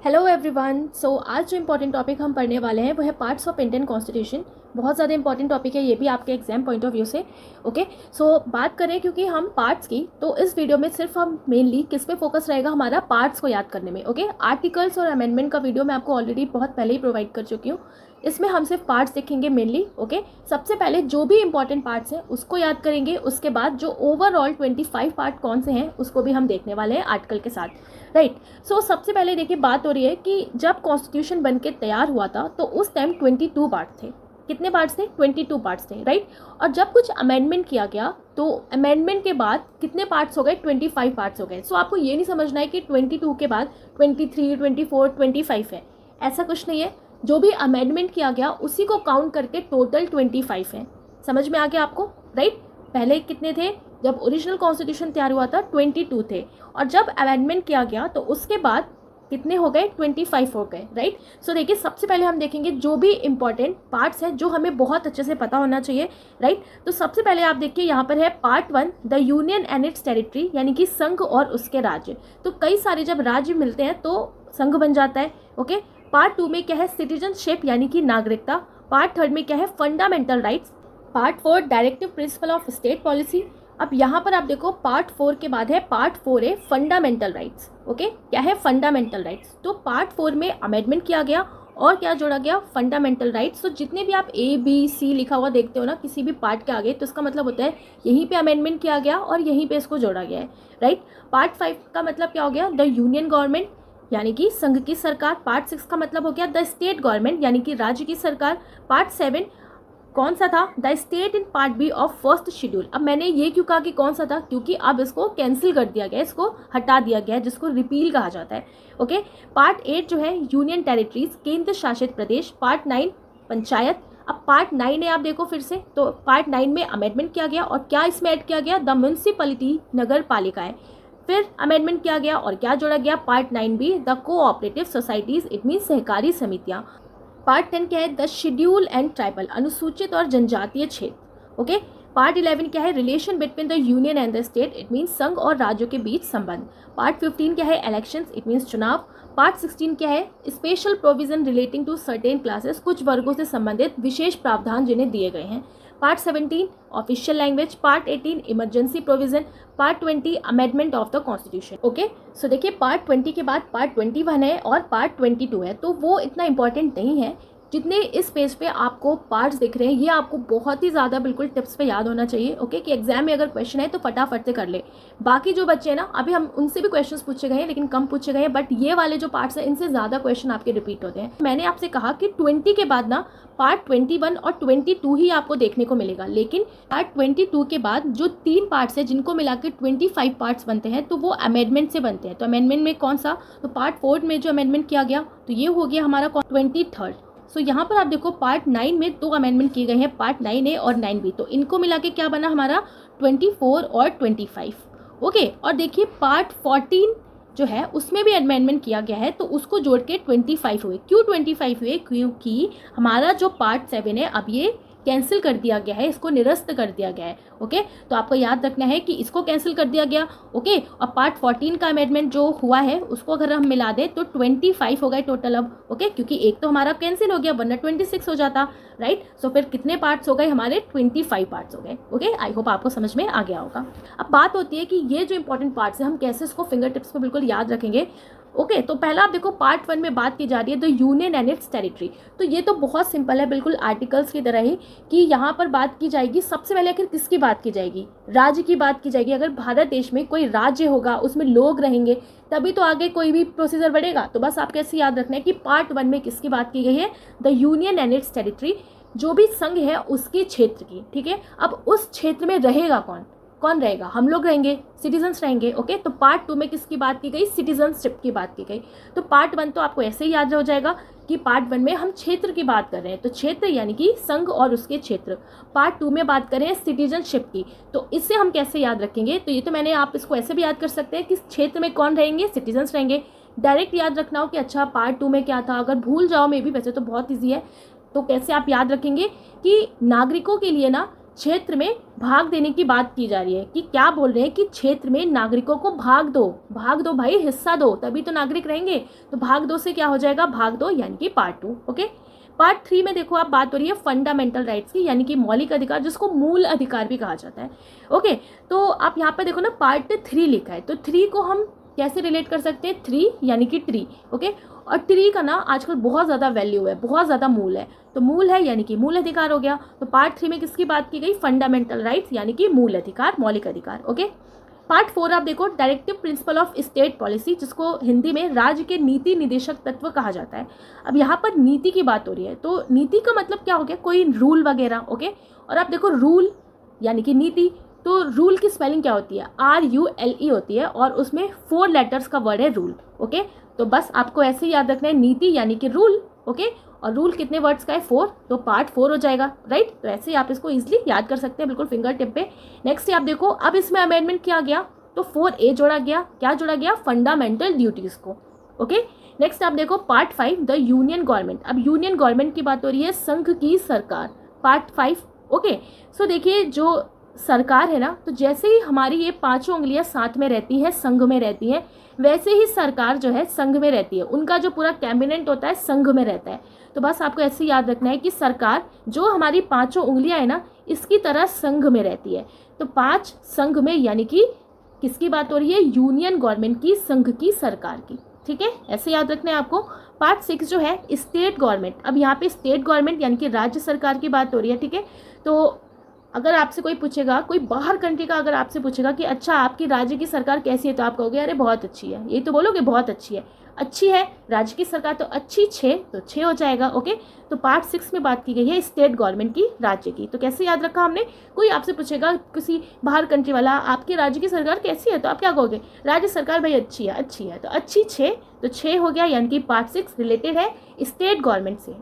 Hello everyone. सो आज जो important topic हम पढ़ने वाले हैं वो है पार्ट्स ऑफ इंडियन कॉन्स्टिट्यूशन। बहुत ज़्यादा इंपॉर्टेंट टॉपिक है ये भी आपके एग्जाम पॉइंट ऑफ व्यू से। ओके, सो बात करें क्योंकि हम पार्ट्स की, तो इस वीडियो में सिर्फ हम मेनली किस पे फोकस रहेगा, हमारा पार्ट्स को याद करने में। ओके, आर्टिकल्स और अमेंडमेंट का वीडियो मैं आपको ऑलरेडी बहुत पहले ही प्रोवाइड कर चुकी हूँ। इसमें हम सिर्फ पार्ट्स देखेंगे मेनली। ओके, सबसे पहले जो भी इंपॉर्टेंट पार्ट्स हैं उसको याद करेंगे, उसके बाद जो ओवरऑल 25 पार्ट कौन से हैं उसको भी हम देखने वाले हैं आर्टिकल के साथ। राइट, सो सबसे पहले देखिए बात हो रही है कि जब कॉन्स्टिट्यूशन बन के तैयार हुआ था तो उस टाइम 22 पार्ट थे। कितने पार्ट्स थे? 22 पार्ट्स थे। राइट, और जब कुछ अमेंडमेंट किया गया तो अमेंडमेंट के बाद कितने पार्ट्स हो गए? 25 पार्ट्स हो गए। सो आपको ये नहीं समझना है कि 22 के बाद 23, 24, 25 है, ऐसा कुछ नहीं है। जो भी अमेंडमेंट किया गया उसी को काउंट करके टोटल 25 है। समझ में आ गया आपको? राइट, पहले कितने थे? जब ओरिजिनल कॉन्स्टिट्यूशन तैयार हुआ था 22 थे, और जब अमेंडमेंट किया गया तो उसके बाद कितने हो गए? 25 हो गए। राइट, सो देखिए सबसे पहले हम देखेंगे जो भी इंपॉर्टेंट पार्ट्स हैं जो हमें बहुत अच्छे से पता होना चाहिए। राइट, तो सबसे पहले आप देखिए यहाँ पर है part 1, the union and it's territory, यानी कि संघ और उसके राज्य। तो कई सारे जब राज्य मिलते हैं तो संघ बन जाता है। ओके, पार्ट 2 में क्या है? सिटीजनशिप यानी कि नागरिकता। पार्ट 3 में क्या है? Fundamental rights. Part 4 directive principle of state policy. अब यहाँ पर आप देखो पार्ट 4 के बाद है पार्ट 4 है फंडामेंटल राइट्स। ओके, क्या है? Fundamental rights. तो पार्ट 4 में अमेंडमेंट किया गया और क्या जोड़ा गया? Fundamental rights. तो जितने भी आप ABC लिखा हुआ देखते हो ना किसी भी पार्ट के आगे, तो इसका मतलब होता है यहीं पे अमेंडमेंट किया गया और यहीं पे इसको जोड़ा गया है। राइट, पार्ट 5 का मतलब क्या हो गया? द यूनियन गवर्नमेंट, यानी कि संघ की सरकार। पार्ट 6 का मतलब हो गया द स्टेट गवर्नमेंट, यानी कि राज्य की सरकार। पार्ट 7 कौन सा था? The state in part B of first schedule. अब मैंने ये क्यों कहा कि कौन सा था? क्योंकि अब इसको कैंसिल कर दिया गया, इसको हटा दिया गया है, जिसको रिपील कहा जाता है। ओके, पार्ट 8 जो है यूनियन टेरिटरीज, केंद्र शासित प्रदेश। पार्ट 9 पंचायत। अब पार्ट 9 है, आप देखो फिर से, तो पार्ट 9 में अमेंडमेंट किया गया और क्या इसमें ऐड किया गया? द म्यूनसिपैलिटी, नगर पालिकाएं। फिर अमेंडमेंट किया गया और क्या जोड़ा गया? Part 9B, the cooperative societies, it mean सहकारी समितियां। पार्ट 10 क्या है? द शेड्यूल एंड ट्राइबल, अनुसूचित और जनजातीय क्षेत्र। ओके, पार्ट 11 क्या है? Relation between the union and the state, it means संघ और राज्यों के बीच संबंध। पार्ट 15 क्या है? इलेक्शंस, इट मीन्स चुनाव। पार्ट 16 क्या है? Special provision relating to certain classes, कुछ वर्गों से संबंधित विशेष प्रावधान जिन्हें दिए गए हैं। Part 17 official language. Part 18 emergency provision. Part 20 amendment of the constitution. Okay, so देखिए पार्ट 20 के बाद पार्ट 21 है और पार्ट 22 है, तो वो इतना इंपॉर्टेंट नहीं है। जितने इस पेज पे आपको पार्ट्स दिख रहे हैं ये आपको बहुत ही ज़्यादा बिल्कुल टिप्स पे याद होना चाहिए। ओके, कि एग्जाम में अगर क्वेश्चन है तो फटाफट से कर ले। बाकी जो बच्चे हैं ना, अभी हम उनसे भी क्वेश्चंस पूछे गए हैं लेकिन कम पूछे गए हैं, बट ये वाले जो पार्ट्स हैं इनसे ज़्यादा क्वेश्चन आपके रिपीट होते हैं। मैंने आपसे कहा कि 20 के बाद ना पार्ट 21 और 22 ही आपको देखने को मिलेगा, लेकिन पार्ट 22 के बाद जो 3 पार्ट्स हैं जिनको मिला के 25 पार्ट्स बनते हैं तो वो अमेंडमेंट से बनते हैं। तो अमेंडमेंट में कौन सा? तो पार्ट 4 में जो अमेंडमेंट किया गया तो ये हो गया हमारा 23rd। सो यहाँ पर आप देखो पार्ट 9 में 2 अमेंडमेंट किए गए हैं, पार्ट 9A और 9B, तो इनको मिला के क्या बना हमारा? 24 और 25। ओके, और देखिए पार्ट 14 जो है उसमें भी अमेंडमेंट किया गया है तो उसको जोड़ के 25 हुए। क्यों 25 हुए? क्योंकि हमारा जो पार्ट 7 है अब ये कैंसिल कर दिया गया है, इसको निरस्त कर दिया गया है। ओके, तो आपको याद रखना है कि इसको कैंसिल कर दिया गया। ओके, और पार्ट 14 का अमेंडमेंट जो हुआ है उसको अगर हम मिला दें तो 25 हो गए टोटल अब। ओके, क्योंकि एक तो हमारा कैंसिल हो गया वरना 26 हो जाता। राइट, सो फिर कितने पार्ट्स हो गए हमारे? 25 पार्ट्स हो गए। ओके, आई होप आपको समझ में आ गया होगा। अब बात होती है कि ये जो इंपॉर्टेंट पार्ट्स है हम कैसे इसको फिंगर टिप्स पे बिल्कुल याद रखेंगे। ओके, तो पहला आप देखो पार्ट 1 में बात की जा रही है the union and it's territory. तो ये तो बहुत सिंपल है, बिल्कुल आर्टिकल्स की तरह ही, कि यहाँ पर बात की जाएगी सबसे पहले आखिर किसकी बात की जाएगी? राज्य की बात की जाएगी। अगर भारत देश में कोई राज्य होगा उसमें लोग रहेंगे तभी तो आगे कोई भी प्रोसीजर बढ़ेगा। तो बस आप कैसे याद रखना है कि पार्ट 1 में किसकी बात की गई है? The union and it's territory, जो भी संघ है उसके क्षेत्र की। ठीक है, अब उस क्षेत्र में रहेगा कौन? कौन रहेगा? हम लोग रहेंगे, सिटीजन्स रहेंगे। ओके, तो पार्ट 2 में किसकी बात की गई? सिटीजनशिप की बात की गई। तो पार्ट 1 तो आपको ऐसे ही याद हो जाएगा कि पार्ट 1 में हम क्षेत्र की बात कर रहे हैं, तो क्षेत्र यानी कि संघ और उसके क्षेत्र। पार्ट 2 में बात करें सिटीजनशिप की, तो इससे हम कैसे याद रखेंगे? तो ये तो मैंने, आप इसको ऐसे भी याद कर सकते हैं कि क्षेत्र में कौन रहेंगे? सिटीजन्स रहेंगे। डायरेक्ट याद रखना हो कि अच्छा पार्ट 2 में क्या था, अगर भूल जाओ मे भी, वैसे तो बहुत ईजी है, तो कैसे आप याद रखेंगे कि नागरिकों के लिए ना क्षेत्र में भाग देने की बात की जा रही है कि क्या बोल रहे हैं कि क्षेत्र में नागरिकों को भाग दो भाई, हिस्सा दो, तभी तो नागरिक रहेंगे। तो भाग दो से क्या हो जाएगा, भाग दो, यानी कि पार्ट 2। ओके, पार्ट 3 में देखो आप बात हो रही है फंडामेंटल राइट्स की, यानी कि मौलिक अधिकार, जिसको मूल अधिकार भी कहा जाता है। ओके, तो आप यहाँ पे देखो ना पार्ट 3 लिखा है, तो 3 को हम कैसे रिलेट कर सकते हैं, 3 यानी कि ट्री। ओके, और ट्री का ना आजकल बहुत ज़्यादा वैल्यू है, बहुत ज़्यादा मूल है, तो मूल है यानी कि मूल अधिकार हो गया। तो पार्ट 3 में किसकी बात की गई, फंडामेंटल राइट्स यानी कि मूल अधिकार, मौलिक अधिकार। ओके, पार्ट 4 आप देखो directive principle of state policy, जिसको हिंदी में राज्य के नीति निदेशक तत्व कहा जाता है। अब यहाँ पर नीति की बात हो रही है, तो नीति का मतलब क्या हो गया, कोई रूल वगैरह। ओके, और आप देखो रूल यानी कि नीति, तो रूल की स्पेलिंग क्या होती है, RULE होती है, और उसमें 4 लेटर्स का वर्ड है रूल। ओके, तो बस आपको ऐसे ही याद रखना है, नीति यानी कि रूल। ओके, और रूल कितने वर्ड्स का है, 4, तो पार्ट 4 हो जाएगा, राइट। तो ऐसे ही आप इसको इजीली याद कर सकते हैं, बिल्कुल फिंगर टिप पे। नेक्स्ट आप देखो, अब इसमें अमेंडमेंट किया गया, तो 4A जोड़ा गया, क्या जोड़ा गया, फंडामेंटल ड्यूटीज को। ओके, नेक्स्ट आप देखो पार्ट 5 द यूनियन गवर्नमेंट। अब यूनियन गवर्नमेंट की बात हो रही है, संघ की सरकार, पार्ट 5। ओके, सो देखिए जो सरकार है ना, तो जैसे ही हमारी ये 5 उंगलियां साथ में रहती हैं, संघ में रहती हैं, वैसे ही सरकार जो है संघ में रहती है, उनका जो पूरा कैबिनेट होता है संघ में रहता है। तो बस आपको ऐसे याद रखना है कि सरकार जो हमारी 5 उंगलियां है ना, इसकी तरह संघ में रहती है। तो 5 संघ में, यानी कि किसकी बात हो रही है, यूनियन गवर्नमेंट की, संघ की सरकार की। ठीक है, ऐसे याद रखना है आपको। पार्ट 6 जो है स्टेट गवर्नमेंट। अब यहाँ पे स्टेट गवर्नमेंट यानी कि राज्य सरकार की बात हो रही है। ठीक है, तो अगर आपसे कोई पूछेगा, कोई बाहर कंट्री का अगर आपसे पूछेगा कि अच्छा आपकी राज्य की सरकार कैसी है, तो आप कहोगे अरे बहुत अच्छी है, यही तो बोलोगे, बहुत अच्छी है। अच्छी है राज्य की सरकार, तो अच्छी 6, तो 6 हो जाएगा। ओके, तो पार्ट 6 में बात की गई है स्टेट गवर्नमेंट की, राज्य की। तो कैसे याद रखा हमने, कोई आपसे पूछेगा किसी बाहर कंट्री वाला आपकी राज्य की सरकार कैसी है, तो आप क्या कहोगे, राज्य सरकार भाई अच्छी है, अच्छी है, तो अच्छी 6, तो 6 हो गया, यानी कि पार्ट 6 रिलेटेड है स्टेट गवर्नमेंट से।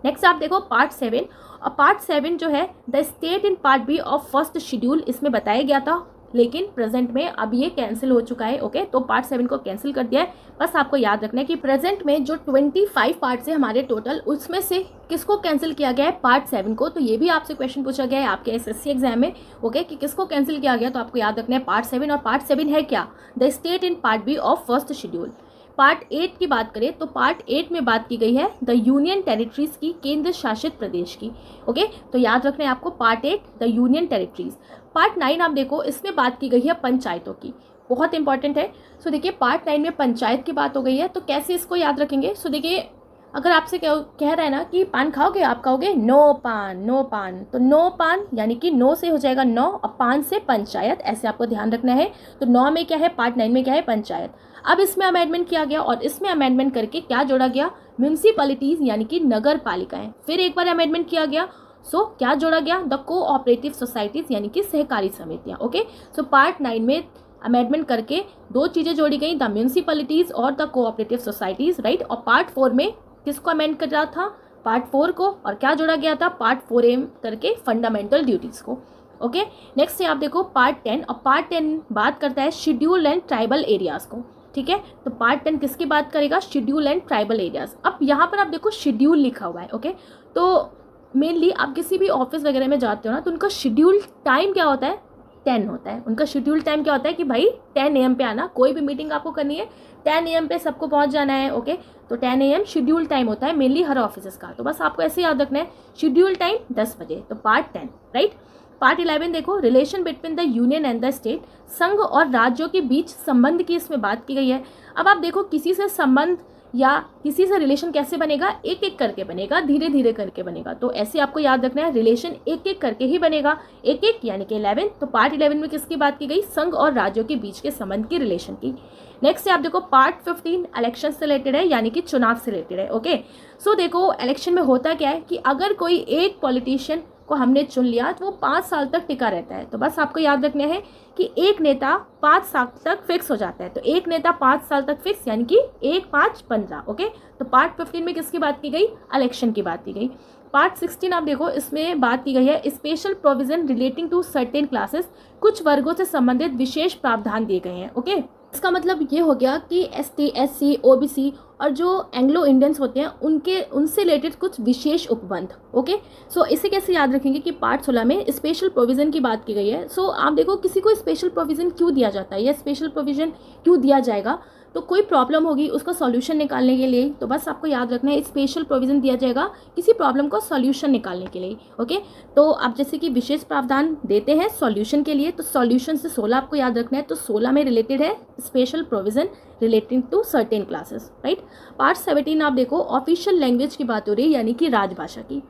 नेक्स्ट आप देखो पार्ट 7, और पार्ट 7 जो है the state in part B of first schedule, इसमें बताया गया था, लेकिन प्रेजेंट में अब ये कैंसिल हो चुका है। ओके, तो पार्ट 7 को कैंसिल कर दिया है। बस आपको याद रखना है कि प्रेजेंट में जो 25 पार्ट्स है हमारे टोटल, उसमें से किसको कैंसिल किया गया है, पार्ट 7 को। तो ये भी आपसे क्वेश्चन पूछा गया है आपके SSC एग्जाम में। ओके, कि किसको कैंसिल किया गया, तो आपको याद रखना है पार्ट 7, और पार्ट 7 है क्या, the state in part B of first schedule. Part 8 की बात करें तो पार्ट 8 में बात की गई है द यूनियन टेरिटरीज की, केंद्र शासित प्रदेश की। ओके, तो याद रखना है आपको part 8 the union territories. Part 9 आप देखो, इसमें बात की गई है पंचायतों की, बहुत इंपॉर्टेंट है। सो देखिए पार्ट 9 में पंचायत की बात हो गई है, तो कैसे इसको याद रखेंगे। सो देखिए अगर आपसे कह रहा है ना कि पान खाओगे, आप कहोगे नो पान, नो पान, तो नो पान यानी कि नो से हो जाएगा नौ, और पान से पंचायत, ऐसे आपको ध्यान रखना है। तो 9 में क्या है, पार्ट 9 में क्या है, पंचायत। अब इसमें अमेंडमेंट किया गया, और इसमें अमेंडमेंट करके क्या जोड़ा गया, म्यूनिसिपैलिटीज यानी कि नगर पालिकाएं। फिर एक बार अमेंडमेंट किया गया, सो क्या जोड़ा गया, द कोऑपरेटिव सोसाइटीज यानी कि सहकारी समितियां। ओके, सो पार्ट 9 में अमेंडमेंट करके 2 चीजें जोड़ी गई, द म्यूनिसिपैलिटीज और द कोऑपरेटिव सोसाइटीज, राइट। और पार्ट 4 में किसको अमेंड कर रहा था, पार्ट 4 को, और क्या जोड़ा गया था, पार्ट 4A करके फंडामेंटल ड्यूटीज को। ओके, नेक्स्ट है आप देखो पार्ट 10, और पार्ट 10 बात करता है शेड्यूल एंड ट्राइबल एरियाज को। ठीक है, तो पार्ट 10 किसकी बात करेगा, शेड्यूल एंड ट्राइबल एरियाज। अब यहाँ पर आप देखो शेड्यूल लिखा हुआ है। ओके, तो मेनली आप किसी भी ऑफिस वगैरह में जाते हो ना, तो उनका शेड्यूल टाइम क्या होता है, 10 होता है। उनका शेड्यूल टाइम क्या होता है कि भाई 10 AM पे आना, कोई भी मीटिंग आपको करनी है 10 AM पे सबको पहुंच जाना है। ओके, तो 10 AM शेड्यूल टाइम होता है मेनली हर ऑफिस का। तो बस आपको ऐसे याद रखना है, शेड्यूल टाइम 10 बजे, तो पार्ट 10, राइट। पार्ट 11 देखो relation between the union and the state, संघ और राज्यों के बीच संबंध की इसमें बात की गई है। अब आप देखो किसी से संबंध या किसी से रिलेशन कैसे बनेगा, एक एक करके बनेगा, धीरे धीरे करके बनेगा। तो ऐसे आपको याद रखना है, रिलेशन एक एक करके ही बनेगा, एक एक यानी कि 11। तो पार्ट 11 में किसकी बात की गई, संघ और राज्यों के बीच के संबंध की, रिलेशन की। नेक्स्ट है आप देखो पार्ट 15 इलेक्शन से रिलेटेड है, यानी कि चुनाव से रिलेटेड है। ओके, सो देखो इलेक्शन में होता क्या है कि अगर कोई एक पॉलिटिशियन को हमने चुन लिया तो वो 5 साल तक टिका रहता है। तो बस आपको याद रखना है कि एक नेता 5 साल तक फिक्स हो जाता है। तो एक नेता 5 साल तक फिक्स, यानी कि 1, 5, 15। ओके, तो पार्ट 15 में किसकी बात की गई, इलेक्शन की बात की गई। पार्ट 16 आप देखो, इसमें बात की गई है special provision relating to certain classes, कुछ वर्गों से संबंधित विशेष प्रावधान दिए गए हैं। ओके, इसका मतलब ये हो गया कि ST, SC, OBC और जो एंग्लो इंडियंस होते हैं उनसे रिलेटेड कुछ विशेष उपबंध। ओके, सो इसे कैसे याद रखेंगे कि पार्ट 16 में स्पेशल प्रोविज़न की बात की गई है। सो आप देखो किसी को स्पेशल प्रोविज़न क्यों दिया जाता है या स्पेशल प्रोविज़न क्यों दिया जाएगा, तो कोई प्रॉब्लम होगी उसका सॉल्यूशन निकालने के लिए, तो बस आपको याद रखना है स्पेशल प्रोविज़न दिया जाएगा किसी प्रॉब्लम का सॉल्यूशन निकालने के लिए। ओके, तो आप जैसे कि विशेष प्रावधान देते हैं सॉल्यूशन के लिए, तो सॉल्यूशन से 16 आपको याद रखना है, तो 16 में रिलेटेड है special provision relating to certain classes, right. Part 17 आप देखो ऑफिशियल लैंग्वेज की बात हो रही है, यानी कि राजभाषा की।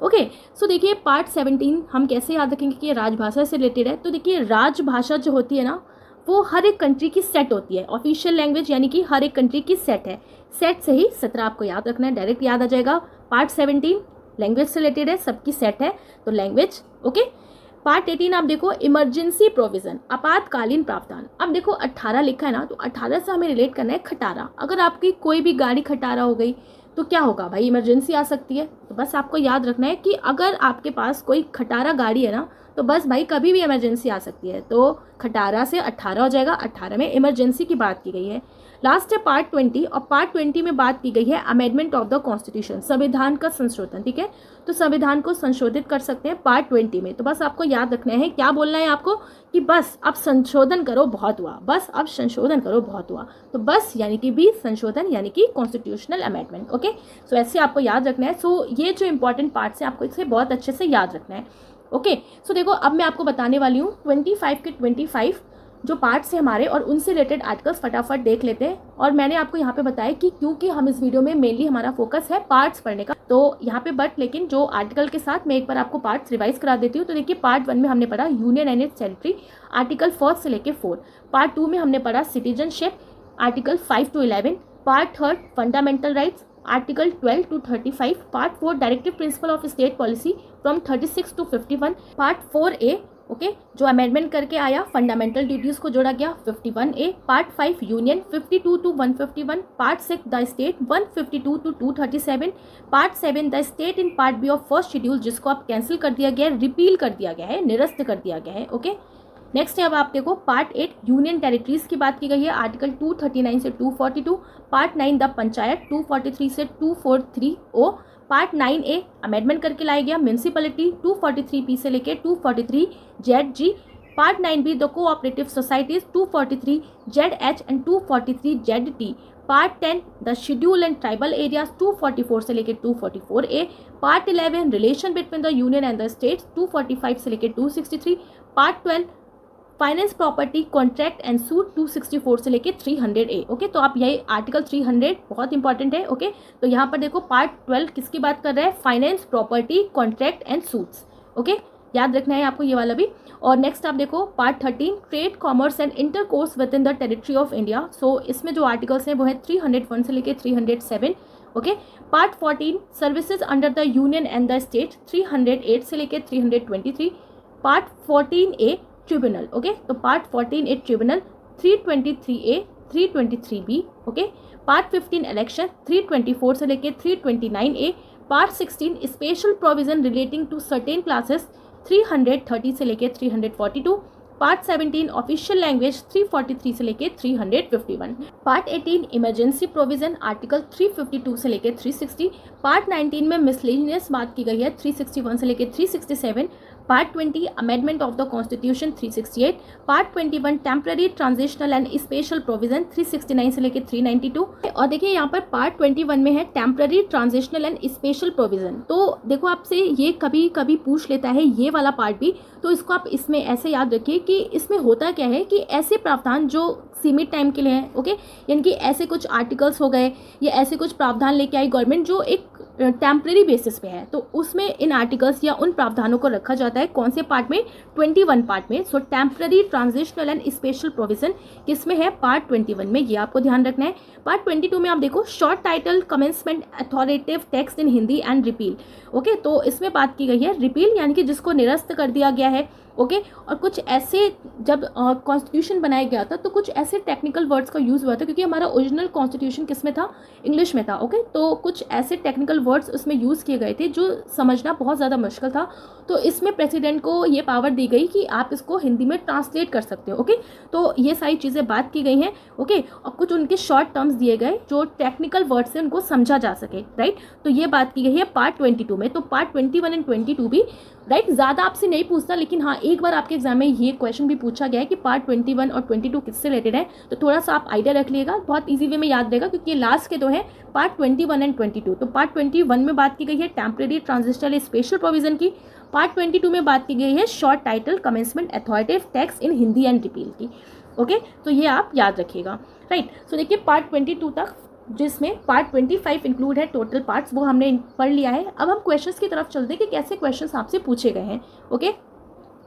ओके, सो देखिए पार्ट 17 हम कैसे याद रखेंगे कि ये राजभाषा से रिलेटेड है। तो देखिए राजभाषा जो होती है ना, वो हर एक कंट्री की सेट होती है। ऑफिशियल लैंग्वेज यानी कि हर एक कंट्री की सेट है, सेट से ही 17 आपको याद रखना है, डायरेक्ट याद आ जाएगा। पार्ट 17 लैंग्वेज से रिलेटेड है, सबकी सेट है, तो लैंग्वेज। ओके, पार्ट 18 आप देखो इमरजेंसी प्रोविज़न, आपातकालीन प्रावधान। अब देखो 18 लिखा है ना, तो 18 से हमें रिलेट करना है खटारा। अगर आपकी कोई भी गाड़ी खटारा हो गई तो क्या होगा भाई, इमरजेंसी आ सकती है। तो बस आपको याद रखना है कि अगर आपके पास कोई खटारा गाड़ी है ना, तो बस भाई कभी भी इमरजेंसी आ सकती है। तो खटारा से 18 हो जाएगा, 18 में इमरजेंसी की बात की गई है। लास्ट है पार्ट 20, और पार्ट 20 में बात की गई है अमेंडमेंट ऑफ द कॉन्स्टिट्यूशन, संविधान का संशोधन। ठीक है, तो संविधान को संशोधित कर सकते हैं पार्ट 20 में। तो बस आपको याद रखना है, क्या बोलना है आपको कि बस अब संशोधन करो बहुत हुआ, बस अब संशोधन करो बहुत हुआ। तो बस यानी कि भी संशोधन यानी कि कॉन्स्टिट्यूशनल अमेंडमेंट। ओके, सो ऐसे आपको याद रखना है। सो ये जो इंपॉर्टेंट पार्ट्स हैं आपको इसे बहुत अच्छे से याद रखना है। ओके, सो देखो अब मैं आपको बताने वाली हूँ 25 के 25 जो पार्ट्स हैं हमारे, और उनसे रिलेटेड आर्टिकल्स फटाफट देख लेते हैं। और मैंने आपको यहाँ पे बताया कि क्योंकि हम इस वीडियो में मेनली हमारा फोकस है पार्ट्स पढ़ने का, तो यहाँ पे बट लेकिन जो आर्टिकल के साथ मैं एक बार आपको पार्ट्स रिवाइज करा देती हूँ। तो देखिए पार्ट 1 में हमने पढ़ा union and it's territory, article 1 से लेकर 4। पार्ट 2 में हमने पढ़ा citizenship, article 5 to 11। Part 3 fundamental rights, article 12 to 35। Part 4 directive principle of state policy from 36 to 51। Part 4A okay, जो अमेंडमेंट करके आया फंडामेंटल ड्यूटीज को जोड़ा गया 51A। Part 5 union 52 to 151। Part 6 the state 152 to 237। Part 7 the state in part B of first schedule, जिसको आप cancel कर दिया गया है, रिपील कर दिया गया है, निरस्त कर दिया गया है। ओके, नेक्स्ट है अब आप देखो पार्ट 8 यूनियन टेरिटरीज की बात की गई है, आर्टिकल 239 से 242। पार्ट 9 द पंचायत 243 से 243O। पार्ट 9A अमेंडमेंट करके लाया गया म्यूनसिपैलिटी 243P से लेके 243ZG। Part 9B the cooperative societies 243ZH and 243ZT। Part 10 the schedule and tribal areas 244 से लेकर 244A। Part 11 relation between the union and the states 245 से लेकर 263। Part 12 finance property contract and suit 264 से लेके 300A। Okay, तो आप यही article 300 बहुत इंपॉर्टेंट है। ओके, तो यहाँ पर देखो पार्ट 12 किसकी बात कर रहा है, finance property contract and suits. Okay, याद रखना है आपको ये वाला भी। और नेक्स्ट आप देखो part 13 trade commerce and intercourse within the territory of India. So इसमें जो आर्टिकल्स हैं वो है 301 से लेके 307। Okay, part 14 services under the union and the state 308 से लेके 323। Part 14A tribunal. ओके, तो part 14A tribunal 323A 323B। Okay, part 15 election 324 से लेके 329A। Part 16 special provision relating to certain classes 330 से लेके 342। पार्ट 17 ऑफिशियल लैंग्वेज 343 से लेके 351। Part 18 emergency provision article 352 से लेके 360। पार्ट 19 में मिसलेनियस बात की गई है 361 से लेके 367। Part 20 amendment of the constitution 368। Part 21 temporary transitional and special provision 369 से लेकर 392। और देखिए यहाँ पर पार्ट 21 में है temporary transitional and special provision. तो देखो आपसे ये कभी कभी पूछ लेता है ये वाला पार्ट भी, तो इसको आप इसमें ऐसे याद रखिए कि इसमें होता क्या है कि ऐसे प्रावधान जो सीमित टाइम के लिए हैं। ओके, यानी कि ऐसे कुछ आर्टिकल्स हो गए या ऐसे कुछ प्रावधान लेके आई गवर्नमेंट जो एक टेम्परेरी बेसिस पे है, तो उसमें इन आर्टिकल्स या उन प्रावधानों को रखा जाता है कौन से पार्ट में, 21 पार्ट में। So temporary transitional and special provision किसमें है, पार्ट 21 में, ये आपको ध्यान रखना है। पार्ट 22 में आप देखो short title commencement authoritative text in Hindi and repeal. Okay, तो इसमें बात की गई है रिपील यानी कि जिसको निरस्त कर दिया गया है, ओके। और कुछ ऐसे जब कॉन्स्टिट्यूशन बनाया गया था तो कुछ ऐसे टेक्निकल वर्ड्स का यूज़ हुआ था, क्योंकि हमारा ओरिजिनल कॉन्स्टिट्यूशन किस में था, इंग्लिश में था, ओके। तो कुछ ऐसे टेक्निकल वर्ड्स उसमें यूज़ किए गए थे जो समझना बहुत ज़्यादा मुश्किल था, तो इसमें प्रेसिडेंट को ये पावर दी गई कि आप इसको हिंदी में ट्रांसलेट कर सकते हो, ओके। तो ये सारी चीज़ें बात की गई हैं, ओके। और कुछ उनके शॉर्ट टर्म्स दिए गए जो टेक्निकल वर्ड से उनको समझा जा सके, राइट। तो ये बात की गई है पार्ट 22 में। तो पार्ट 21 एंड 22 भी, राइट, ज़्यादा आपसे नहीं पूछता, लेकिन हाँ एक बार आपके एग्जाम में ये क्वेश्चन भी पूछा गया है कि पार्ट 21 और 22 किससे रिलेटेड है, तो थोड़ा सा आप आइडिया रख लिएगा, बहुत ईजी वे में याद रहेगा, क्योंकि ये लास्ट के दो हैं, पार्ट 21 एंड 22। तो पार्ट 21 में बात की गई है टेम्परेरी ट्रांजिशनल स्पेशल प्रोविजन की, पार्ट 22 में बात की गई है short title commencement authoritative tax in Hindi and repeal की, ओके। तो ये आप याद रखिएगा, राइट। सो देखिए पार्ट 22 तक, जिसमें पार्ट 25 इंक्लूड है टोटल पार्ट्स, वो हमने पढ़ लिया है। अब हम क्वेश्चंस की तरफ चलते हैं कि कैसे क्वेश्चंस आपसे पूछे गए हैं, ओके।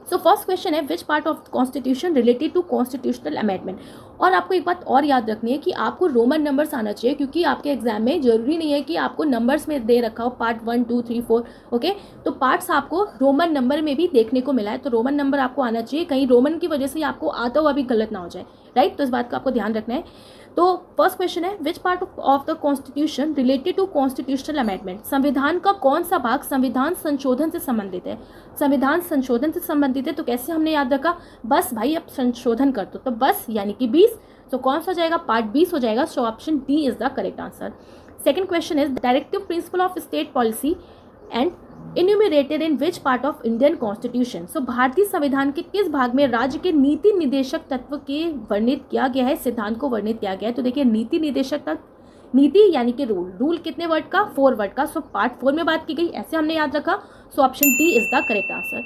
सो फर्स्ट क्वेश्चन है which part of constitution related to constitutional amendment. और आपको एक बात और याद रखनी है कि आपको रोमन नंबर्स आना चाहिए, क्योंकि आपके एग्जाम में जरूरी नहीं है कि आपको नंबर्स में दे रखा हो पार्ट 1 2 3 4, ओके। तो पार्ट्स आपको रोमन नंबर में भी देखने को मिला है, तो रोमन नंबर आपको आना चाहिए, कहीं रोमन की वजह से आपको आता हुआ भी गलत ना हो जाए, राइट। तो इस बात का आपको ध्यान रखना है। तो फर्स्ट क्वेश्चन है which part of the constitution related to constitutional amendment. संविधान का कौन सा भाग संविधान संशोधन से संबंधित है। संविधान संशोधन से संबंधित है, तो कैसे हमने याद रखा, बस भाई अब संशोधन कर दो, तो बस यानी कि 20, तो कौन सा हो जाएगा, पार्ट 20 हो जाएगा। So option D is the correct answer. Second question is directive principle of state policy and enumerated in which part of Indian constitution. So भारतीय संविधान के किस भाग में राज्य के नीति निर्देशक तत्व के वर्णित किया गया है, सिद्धांत को वर्णित किया गया है। तो देखिए नीति निर्देशक तत्व, नीति यानी कि रूल, रूल कितने वर्ड का, 4 वर्ड का। सो पार्ट 4 में बात की गई, ऐसे हमने याद रखा। सो option D is the correct answer.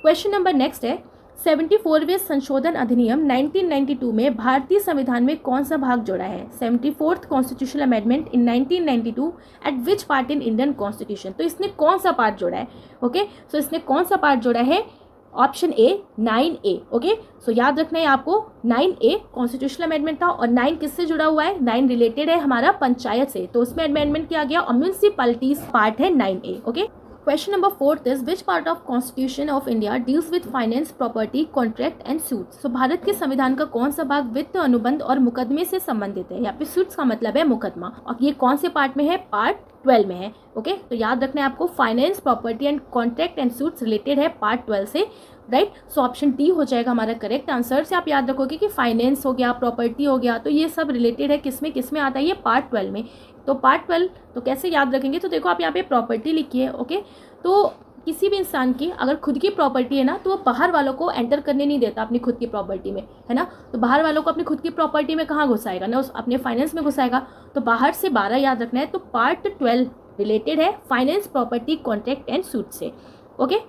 Question number next है 74वें संशोधन अधिनियम 1992 में भारतीय संविधान में कौन सा भाग जोड़ा है। 74th constitutional amendment in 1992 eight which part in Indian constitution. तो इसने कौन सा पार्ट जोड़ा है, ओके। सो इसने कौन सा पार्ट जोड़ा है, ऑप्शन ए 9A, ओके। सो याद रखना है आपको, 9A कॉन्स्टिट्यूशनल अमेंडमेंट था, और 9 किससे जुड़ा हुआ है, 9 रिलेटेड है हमारा पंचायत से, तो उसमें अमेंडमेंट किया गया, और म्यूनिसिपैलिटीज पार्ट है 9A, okay. Question number 4 is which part of constitution of India deals with finance, property, contract and suits. So Bharat के संविधान का कौन सा भाग वित्त, अनुबंध और मुकदमे से संबंधित है। यहाँ पे सूट्स का मतलब है मुकदमा, और ये कौन से पार्ट में है, पार्ट 12 में है, ओके। तो याद रखना है आपको, finance, property and contract and suits related है पार्ट 12 से, राइट। सो ऑप्शन डी हो जाएगा हमारा करेक्ट आंसर। से आप याद रखोगे कि फाइनेंस हो गया, प्रॉपर्टी हो गया, तो ये सब रिलेटेड है किसमें किसमें आता है, ये पार्ट 12 में। तो पार्ट 12 तो कैसे याद रखेंगे, तो देखो आप यहाँ पे प्रॉपर्टी लिखी है, ओके। तो किसी भी इंसान की अगर खुद की प्रॉपर्टी है ना, तो वो बाहर वालों को एंटर करने नहीं देता अपनी खुद की प्रॉपर्टी में, है ना। तो बाहर वालों को अपनी खुद की प्रॉपर्टी में कहाँ घुसाएगा ना, उस अपने फाइनेंस में घुसाएगा। तो बाहर से 12 याद रखना है। तो पार्ट 12 रिलेटेड है finance, property, contract and suit से, okay.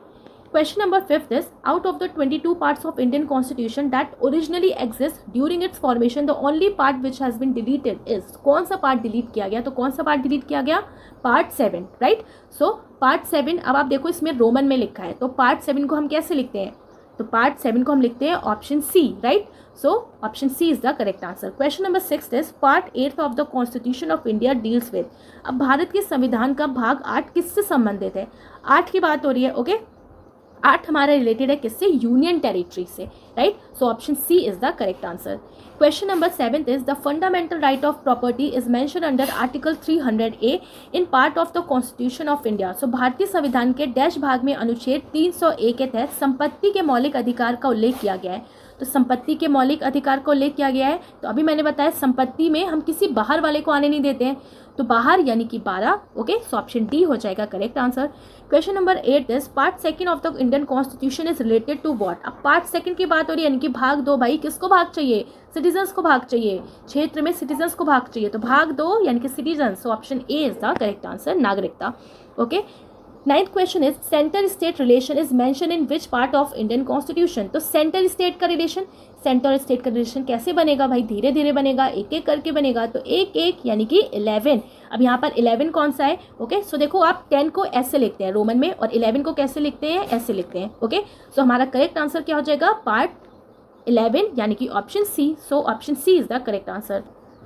Question number 5 is out of the 22 parts of Indian Constitution that originally exist during its formation, the only part which has been deleted is, कौन सा part delete किया गया, तो कौन सा part delete किया गया, पार्ट 7, राइट। सो पार्ट 7, अब आप देखो इसमें रोमन में लिखा है, तो पार्ट 7 को हम कैसे लिखते हैं, तो पार्ट 7 को हम लिखते हैं option C, right. So option C is the correct answer. Question number 6 is part 8 of the constitution of India deals with. अब भारत के संविधान का भाग 8 किससे संबंधित है, 8 की बात हो रही है, ओके। 8 हमारा रिलेटेड है किससे, यूनियन टेरिटरी से, right. So option C is the correct answer. Question number 7 is the fundamental right of property is mention under article 300A in part of the constitution of India. So भारतीय संविधान के dash भाग में अनुच्छेद 300A के तहत संपत्ति के मौलिक अधिकार का उल्लेख किया गया है। तो संपत्ति के मौलिक अधिकार का उल्लेख किया गया है, तो अभी मैंने बताया संपत्ति में हम किसी बाहर वाले को आने नहीं देते हैं, तो बाहर यानी कि 12, ओके। सो ऑप्शन डी हो जाएगा correct answer. Question number 8 is part 2 of the Indian constitution is related to what. अब पार्ट 2 की बात हो रही है, यानी कि भाग 2, भाई किसको भाग चाहिए, सिटीजन्स को भाग चाहिए, क्षेत्र में सिटीजन्स को भाग चाहिए, तो भाग 2 यानी कि citizens. So option A is the correct answer, नागरिकता, okay. 9th question is centre state relation is mention in which part of Indian constitution. तो सेंटर स्टेट का रिलेशन, सेंटर स्टेट का रिलेशन कैसे बनेगा भाई, धीरे धीरे बनेगा, एक एक करके बनेगा, तो एक एक यानी कि 11। अब यहाँ पर 11 कौन सा है, ओके। सो देखो आप 10 को ऐसे लिखते हैं रोमन में, और 11 को कैसे लिखते हैं, ऐसे लिखते हैं, ओके। सो हमारा करेक्ट आंसर क्या हो जाएगा, पार्ट 11 यानी कि option C. So option C is the correct answer.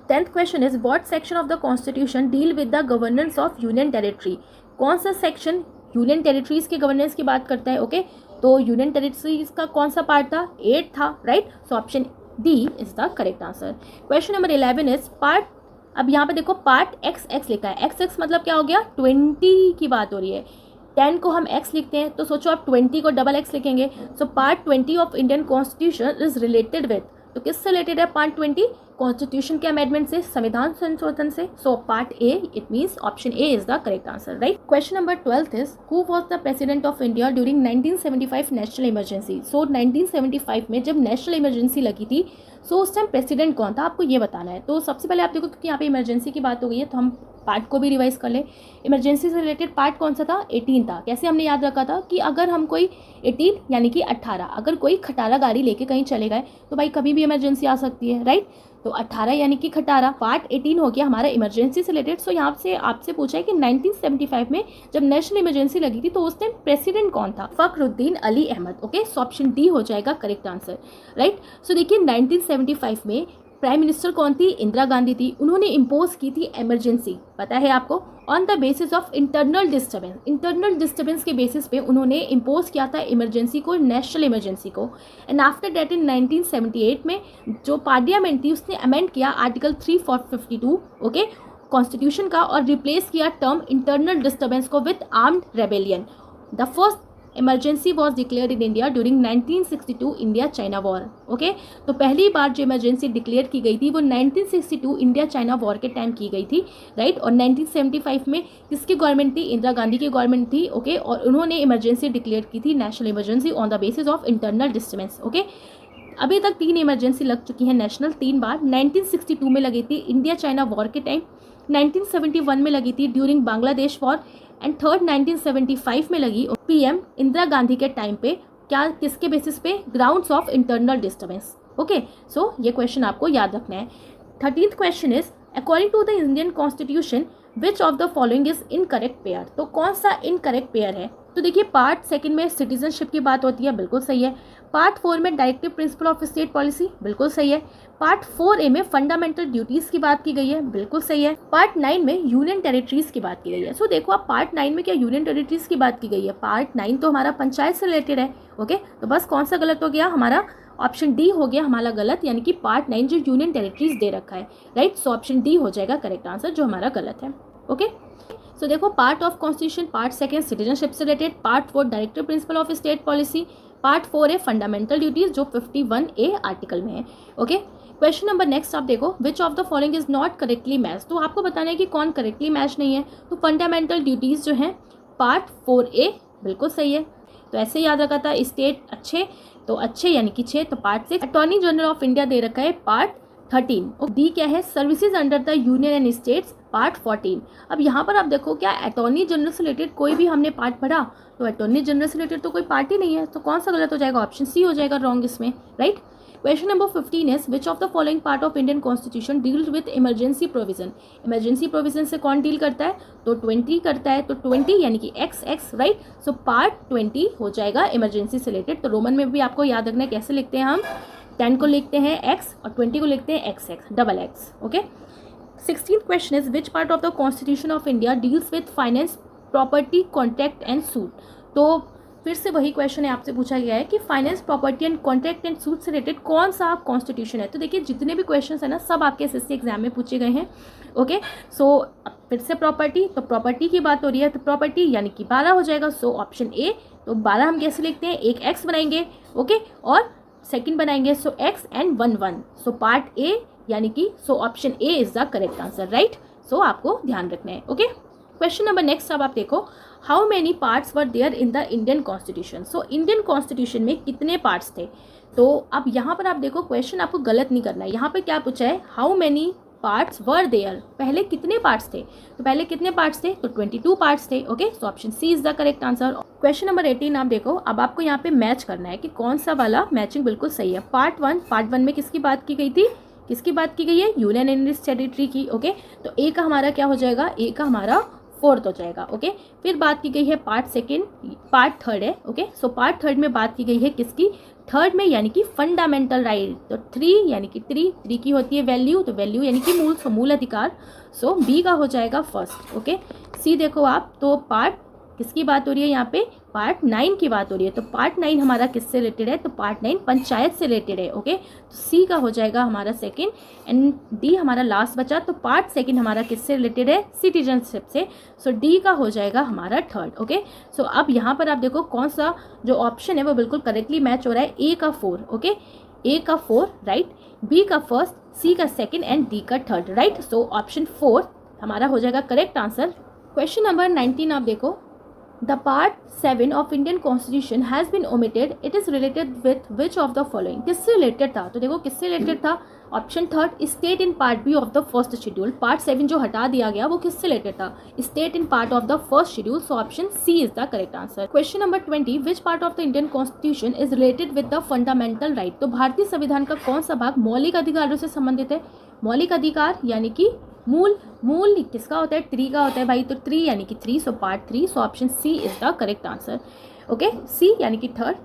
10th question is what section of the constitution deal with the governance of union territory. कौन सा सेक्शन यूनियन टेरिटरीज के governance की बात करता है, ओके। तो यूनियन टेरिटरीज का कौन सा पार्ट था? 8 था, right. So option D is the correct answer. Question number 11 is part, अब यहाँ पे देखो पार्ट एक्स एक्स लिखा है, एक्स एक्स मतलब क्या हो गया? 20 की बात हो रही है। 10 को हम x लिखते हैं, तो सोचो आप 20 को डबल x लिखेंगे। So part 20 of Indian constitution is related with, तो किससे रिलेटेड है पार्ट 20? कॉन्स्टिट्यूशन के अमेंडमेंट से, संविधान संशोधन से। So part A, it means option A is the correct answer, right. Question number 12 is who was the president of India during 1975 national emergency? So 1975 में जब नेशनल इमरजेंसी लगी थी, सो उस टाइम प्रेसिडेंट कौन था, आपको ये बताना है। तो सबसे पहले आप देखो, क्योंकि यहाँ पे इमरजेंसी की बात हो गई है, तो हम पार्ट को भी रिवाइज कर ले। इमरजेंसी से रिलेटेड पार्ट कौन सा था? 18 था। कैसे हमने याद रखा था कि अगर हम कोई 18 यानी कि 18, अगर कोई खटारा गाड़ी लेके कहीं चले गए तो भाई कभी भी इमरजेंसी आ सकती है, राइट। तो 18 यानी कि खटारा, पार्ट 18 हो गया हमारा इमरजेंसी से रिलेटेड। सो यहाँ से आपसे पूछा है कि 1975 में जब नेशनल इमरजेंसी लगी थी तो उस टाइम प्रेसिडेंट कौन था? Fakhruddin Ali Ahmed. Okay, so option D हो जाएगा करेक्ट आंसर, राइट। सो देखिए 1975 में प्राइम मिनिस्टर कौन थी? इंदिरा गांधी थी। उन्होंने इम्पोज की थी इमरजेंसी, पता है आपको, on the basis of internal disturbance. Internal disturbance के बेसिस पे उन्होंने इम्पोज किया था इमरजेंसी को, नेशनल इमरजेंसी को। एंड आफ्टर दैट इन 1978 में जो पार्लियामेंट थी उसने अमेंड किया आर्टिकल 352 ओके कॉन्स्टिट्यूशन का, और रिप्लेस किया टर्म इंटरनल डिस्टर्बेंस को with armed rebellion. The first emergency was declared in India during 1962 India China war. Okay, तो पहली बार जो इमरजेंसी डिक्लेयर की गई थी वो 1962 इंडिया चाइना वॉर के टाइम की गई थी, राइट। और 1975 में किसकी गवर्नमेंट थी? इंदिरा गांधी की गवर्नमेंट थी, ओके। और उन्होंने इमरजेंसी डिक्लेयर की थी, national emergency on the basis of internal disturbance, okay. अभी तक 3 इमरजेंसी लग चुकी है नेशनल, 3 बार। 1962 में लगी थी इंडिया चाइना वॉर के टाइम, 1971 में लगी थी during Bangladesh war, and third 1975 में लगी पीएम इंदिरा गांधी के टाइम पे। क्या, किसके बेसिस पे? Grounds of internal disturbance, okay. So ये क्वेश्चन आपको याद रखना है। 13th question is according to the Indian constitution which of the following is incorrect pair? तो कौन सा इनकरेक्ट पेयर है? तो देखिए पार्ट 2 में सिटीजनशिप की बात होती है, बिल्कुल सही है। पार्ट 4 में directive principle of state policy, बिल्कुल सही है। पार्ट 4A में फंडामेंटल ड्यूटीज की बात की गई है, बिल्कुल सही है। पार्ट 9 में यूनियन टेरिटरीज की बात की गई है। सो देखो आप पार्ट 9 में क्या यूनियन टेरिटरीज की बात की गई है? पार्ट 9 तो हमारा पंचायत से रिलेटेड है, ओके। तो बस कौन सा गलत हो गया? हमारा ऑप्शन डी हो गया हमारा गलत, यानी कि पार्ट 9 जो यूनियन टेरिटरीज दे रखा है, राइट। सो ऑप्शन डी हो जाएगा करेक्ट आंसर, जो हमारा गलत है, ओके। सो देखो part of constitution, part 2 citizenship से related, part 4 directive principle of state policy, part 4A fundamental duties जो 51A आर्टिकल में है, ओके। क्वेश्चन नंबर नेक्स्ट आप देखो, विच of the following is not correctly match? तो आपको बताना है कि कौन करेक्टली मैच नहीं है। तो फंडामेंटल ड्यूटीज जो है पार्ट 4A बिल्कुल सही है, तो ऐसे याद रखा था। स्टेट अच्छे, तो अच्छे यानी कि 6, तो part 6। Attorney general of India दे रखा है पार्ट 13, और डी क्या है? Services under the union and states, part 14। अब यहाँ पर आप देखो क्या अटॉर्नी जनरल से रिलेटेड कोई भी हमने पार्ट पढ़ा? तो अटॉर्नी जनरल से रिलेटेड तो कोई पार्ट ही नहीं है, तो कौन सा गलत हो जाएगा? ऑप्शन सी हो जाएगा रॉन्ग इसमें, right. Question number 15 is which of the following part of Indian constitution deals with emergency provision? Emergency provision से कौन डील करता है? तो 20 करता है, तो 20 यानी कि XX, राइट। सो पार्ट 20 हो जाएगा इमरजेंसी से रिलेटेड। तो रोमन में भी आपको याद रखना है कैसे लिखते हैं हम, 10 को लिखते हैं X और 20 को लिखते हैं XX, double X, okay. 16th question is which part of the constitution of India deals with finance, property, contract and suit? तो फिर से वही क्वेश्चन है, आपसे पूछा गया है कि finance, property and contract and suit से रिलेटेड कौन सा कॉन्स्टिट्यूशन है? तो देखिए जितने भी क्वेश्चंस है ना सब आपके SSC एग्जाम में पूछे गए हैं, ओके। सो फिर से प्रॉपर्टी, तो प्रॉपर्टी की बात हो रही है, तो प्रॉपर्टी यानी कि 12 हो जाएगा। सो ऑप्शन ए, तो 12 हम कैसे लिखते हैं? एक X बनाएंगे, ओके, और सेकंड बनाएंगे, so X and 1 so part A यानी कि so option A is the correct answer, right. So आपको ध्यान रखना है, ओके। क्वेश्चन नंबर नेक्स्ट अब आप देखो, how many parts were there in the Indian constitution? So Indian constitution में कितने पार्ट्स थे? तो अब यहाँ पर आप देखो क्वेश्चन आपको गलत नहीं करना है। यहाँ पे क्या पूछा है? How many parts were there, पहले कितने पार्ट्स थे? तो पहले कितने पार्ट्स थे? तो 22 पार्ट्स थे, okay. So option C is the correct answer. Question number 18 आप देखो, अब आपको यहाँ पे मैच करना है कि कौन सा वाला मैचिंग बिल्कुल सही है। पार्ट 1 में किसकी बात की गई थी? किसकी बात की गई है? यूनियन एंड टेरिटरी की, ओके। तो ए का हमारा क्या हो जाएगा? ए का हमारा 4th हो जाएगा, ओके। फिर बात की गई है पार्ट 3 है, ओके। सो पार्ट 3 में बात की गई है किसकी? 3rd में, यानी कि फंडामेंटल राइट। तो 3 यानी कि 3 की होती है वैल्यू, तो वैल्यू यानी कि मूल, सो मूल अधिकार। सो बी का हो जाएगा 1st, ओके। सी देखो आप, तो पार्ट किसकी बात हो रही है यहाँ पे? पार्ट 9 की बात हो रही है, तो पार्ट 9 हमारा किससे रिलेटेड है, तो पार्ट 9 पंचायत से रिलेटेड है। ओके, तो सी का हो जाएगा हमारा सेकंड एंड डी हमारा लास्ट बचा, तो पार्ट सेकंड हमारा किससे रिलेटेड है, सिटीजनशिप से, सो डी का हो जाएगा हमारा थर्ड। ओके, सो अब यहाँ पर आप देखो कौन सा जो ऑप्शन है वो बिल्कुल करेक्टली मैच हो रहा है, ए का 4, ओके, ए का 4 राइट, बी का फर्स्ट, सी का सेकंड एंड डी का थर्ड राइट, सो ऑप्शन 4 हमारा हो जाएगा करेक्ट आंसर। क्वेश्चन नंबर 19 आप देखो, the part 7 of Indian constitution has been omitted, it is related with which of the following, किससे रिलेटेड था, तो देखो किससे रिलेटेड था, option third state in part B of the first schedule, part 7 जो हटा दिया गया वो किससे रिलेटेड था, state in part of the first schedule, so option C is the correct answer. Question number 20, which part of the Indian constitution is related with the fundamental right, तो भारतीय संविधान का कौन सा भाग मौलिक अधिकारों से संबंधित है, मौलिक अधिकार यानी कि मूल किसका होता है, ट्री का होता है भाई, तो ट्री यानी कि 3, so part 3, so option C is the correct answer. Okay, C यानी कि थर्ड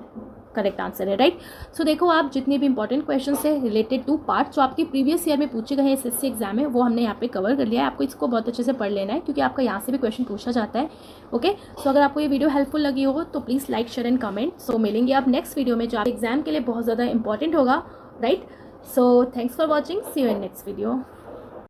करेक्ट आंसर है राइट। सो देखो आप जितने भी इंपॉर्टेंट क्वेश्चन है रिलेटेड टू पार्ट जो आपके प्रीवियस ईयर में पूछे गए हैं एसएससी एग्जाम में, वो हमने यहाँ पे कवर कर लिया है। आपको इसको बहुत अच्छे से पढ़ लेना है क्योंकि आपका यहाँ से भी क्वेश्चन पूछा जाता है। ओके, सो अगर आपको ये वीडियो हेल्पफुल लगी हो तो please like share and comment. So मिलेंगे आप नेक्स्ट वीडियो में जो आप एग्जाम के लिए बहुत ज़्यादा इंपॉर्टेंट होगा right. So thanks for watching, see you in next video.